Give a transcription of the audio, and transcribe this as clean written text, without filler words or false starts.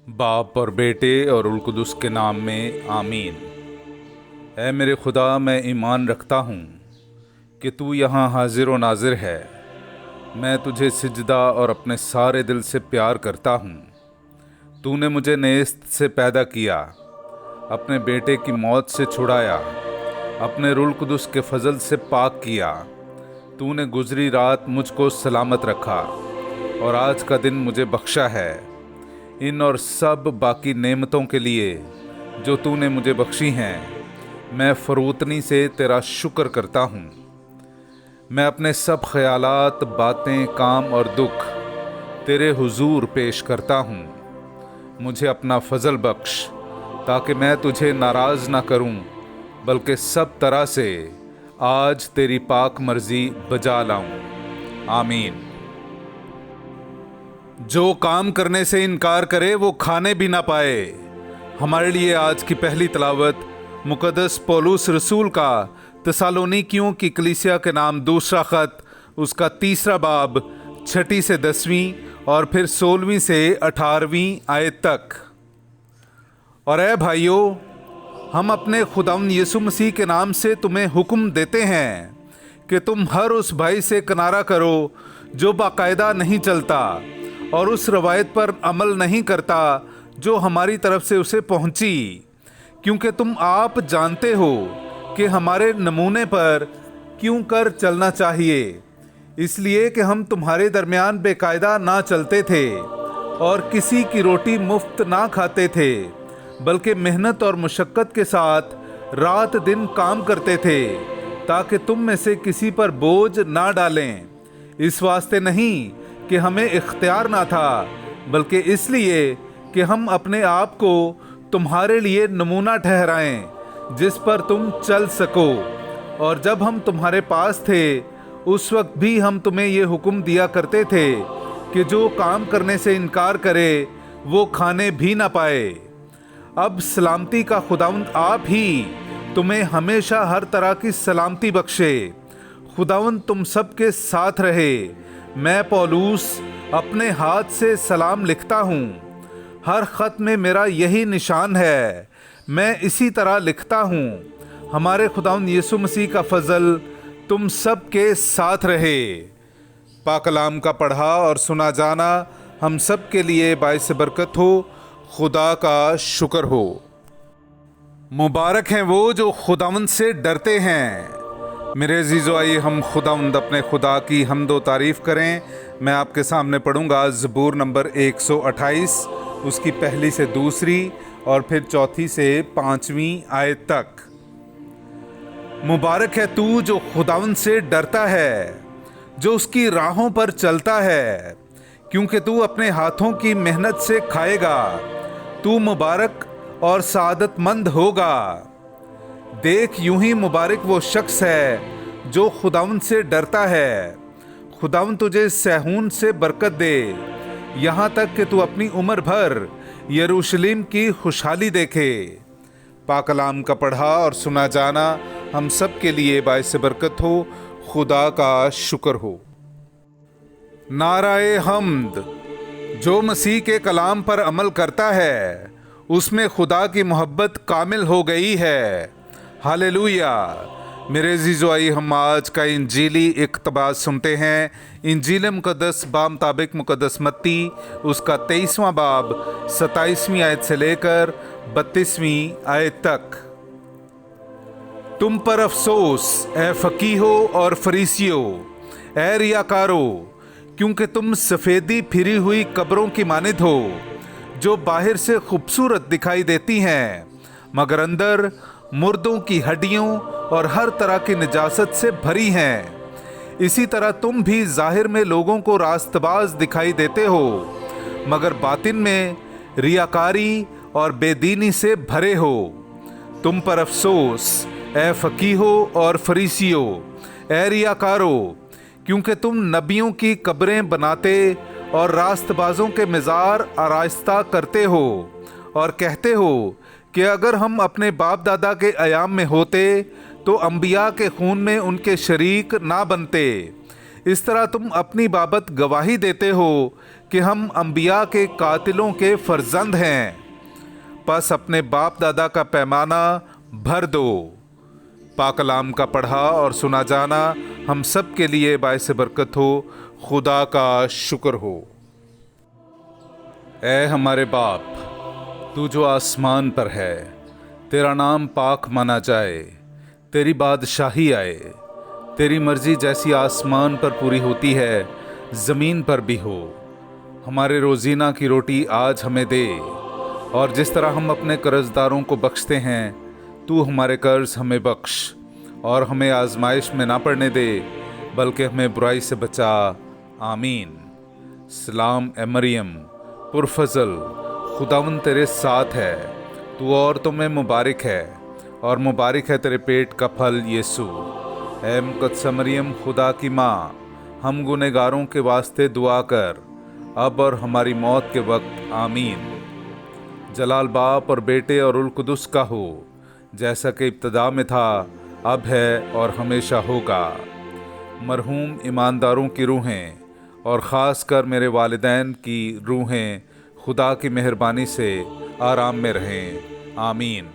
باپ اور بیٹے اور روح القدس کے نام میں آمین۔ اے میرے خدا، میں ایمان رکھتا ہوں کہ تو یہاں حاضر و ناظر ہے۔ میں تجھے سجدہ اور اپنے سارے دل سے پیار کرتا ہوں۔ تو نے مجھے نیست سے پیدا کیا، اپنے بیٹے کی موت سے چھڑایا، اپنے روح القدس کے فضل سے پاک کیا۔ تو نے گزری رات مجھ کو سلامت رکھا اور آج کا دن مجھے بخشا ہے۔ ان اور سب باقی نعمتوں کے لیے جو تو نے مجھے بخشی ہیں، میں فروتنی سے تیرا شکر کرتا ہوں۔ میں اپنے سب خیالات، باتیں، کام اور دکھ تیرے حضور پیش کرتا ہوں۔ مجھے اپنا فضل بخش تاکہ میں تجھے ناراض نہ کروں، بلکہ سب طرح سے آج تیری پاک مرضی بجا لاؤں۔ آمین۔ جو کام کرنے سے انکار کرے وہ کھانے بھی نہ پائے۔ ہمارے لیے آج کی پہلی تلاوت مقدس پولس رسول کا تسالونیکیوں کی کلیسیا کے نام دوسرا خط، اس کا 3 باب 6 سے 10 اور پھر 16 سے 18 آیت تک۔ اور اے بھائیو، ہم اپنے خداوند یسوع مسیح کے نام سے تمہیں حکم دیتے ہیں کہ تم ہر اس بھائی سے کنارہ کرو جو باقاعدہ نہیں چلتا اور اس روایت پر عمل نہیں کرتا جو ہماری طرف سے اسے پہنچی، کیونکہ تم آپ جانتے ہو کہ ہمارے نمونے پر کیوں کر چلنا چاہیے۔ اس لیے کہ ہم تمہارے درمیان بے قاعدہ نہ چلتے تھے اور کسی کی روٹی مفت نہ کھاتے تھے، بلکہ محنت اور مشقت کے ساتھ رات دن کام کرتے تھے تاکہ تم میں سے کسی پر بوجھ نہ ڈالیں۔ اس واسطے نہیں کہ ہمیں اختیار نہ تھا، بلکہ اس لیے کہ ہم اپنے آپ کو تمہارے لیے نمونہ ٹھہرائیں جس پر تم چل سکو۔ اور جب ہم تمہارے پاس تھے اس وقت بھی ہم تمہیں یہ حکم دیا کرتے تھے کہ جو کام کرنے سے انکار کرے وہ کھانے بھی نہ پائے۔ اب سلامتی کا خداوند آپ ہی تمہیں ہمیشہ ہر طرح کی سلامتی بخشے۔ خداوند تم سب کے ساتھ رہے۔ میں پولس اپنے ہاتھ سے سلام لکھتا ہوں۔ ہر خط میں میرا یہی نشان ہے۔ میں اسی طرح لکھتا ہوں۔ ہمارے خداوند یسوع مسیح کا فضل تم سب کے ساتھ رہے۔ پاک کلام کا پڑھا اور سنا جانا ہم سب کے لیے باعث برکت ہو۔ خدا کا شکر ہو۔ مبارک ہیں وہ جو خداوند سے ڈرتے ہیں۔ میرے عزیزو، آئیے ہم خداوند اپنے خدا کی حمد و تعریف کریں۔ میں آپ کے سامنے پڑھوں گا زبور نمبر 128، اس کی 1 سے 2 اور پھر 4 سے 5 آیت تک۔ مبارک ہے تو جو خداوند سے ڈرتا ہے، جو اس کی راہوں پر چلتا ہے، کیونکہ تو اپنے ہاتھوں کی محنت سے کھائے گا، تو مبارک اور سعادت مند ہوگا۔ دیکھ، یوں ہی مبارک وہ شخص ہے جو خداوند سے ڈرتا ہے۔ خداوند تجھے صہیون سے برکت دے، یہاں تک کہ تو اپنی عمر بھر یروشلم کی خوشحالی دیکھے۔ پاک کلام کا پڑھا اور سنا جانا ہم سب کے لیے باعث برکت ہو۔ خدا کا شکر ہو۔ نعرہ حمد۔ جو مسیح کے کلام پر عمل کرتا ہے اس میں خدا کی محبت کامل ہو گئی ہے۔ ہاللویا۔ میرے عزیزو، آئیے ہم آج کا انجیلی اقتباس سنتے ہیں۔ انجیل مقدس بامطابق مقدس متی، اس کا 23واں باب 27 آیت سے لے کر 32 آیت تک۔ تم پر افسوس اے فقیہو اور فریسیو، اے ریاکارو، کیونکہ تم سفیدی پھری ہوئی قبروں کی مانند ہو، جو باہر سے خوبصورت دکھائی دیتی ہیں مگر اندر مردوں کی ہڈیوں اور ہر طرح کی نجاست سے بھری ہیں۔ اسی طرح تم بھی ظاہر میں لوگوں کو راست باز دکھائی دیتے ہو، مگر باطن میں ریاکاری اور بے دینی سے بھرے ہو۔ تم پر افسوس اے فقیہو اور فریسیو، اے ریاکارو، کیونکہ تم نبیوں کی قبریں بناتے اور راست بازوں کے مزار آراستہ کرتے ہو، اور کہتے ہو کہ اگر ہم اپنے باپ دادا کے ایام میں ہوتے تو انبیاء کے خون میں ان کے شریک نہ بنتے۔ اس طرح تم اپنی بابت گواہی دیتے ہو کہ ہم انبیاء کے قاتلوں کے فرزند ہیں، پس اپنے باپ دادا کا پیمانہ بھر دو۔ پاک کلام کا پڑھا اور سنا جانا ہم سب کے لیے باعث برکت ہو۔ خدا کا شکر ہو۔ اے ہمارے باپ، تو جو آسمان پر ہے، تیرا نام پاک مانا جائے، تیری بادشاہی آئے، تیری مرضی جیسی آسمان پر پوری ہوتی ہے زمین پر بھی ہو۔ ہمارے روزینہ کی روٹی آج ہمیں دے، اور جس طرح ہم اپنے قرض داروں کو بخشتے ہیں تو ہمارے قرض ہمیں بخش، اور ہمیں آزمائش میں نہ پڑنے دے بلکہ ہمیں برائی سے بچا۔ آمین۔ سلام اے مریم، پرفضل، خداوند تیرے ساتھ ہے، تو عورتوں میں مبارک ہے، اور مبارک ہے تیرے پیٹ کا پھل یسوع۔ اے مقدسہ مریم، خدا کی ماں، ہم گنہگاروں کے واسطے دعا کر، اب اور ہماری موت کے وقت۔ آمین۔ جلال باپ اور بیٹے اور روح القدس کا ہو، جیسا کہ ابتدا میں تھا، اب ہے اور ہمیشہ ہوگا۔ مرحوم ایمانداروں کی روحیں اور خاص کر میرے والدین کی روحیں خدا کی مہربانی سے آرام میں رہیں۔ آمین۔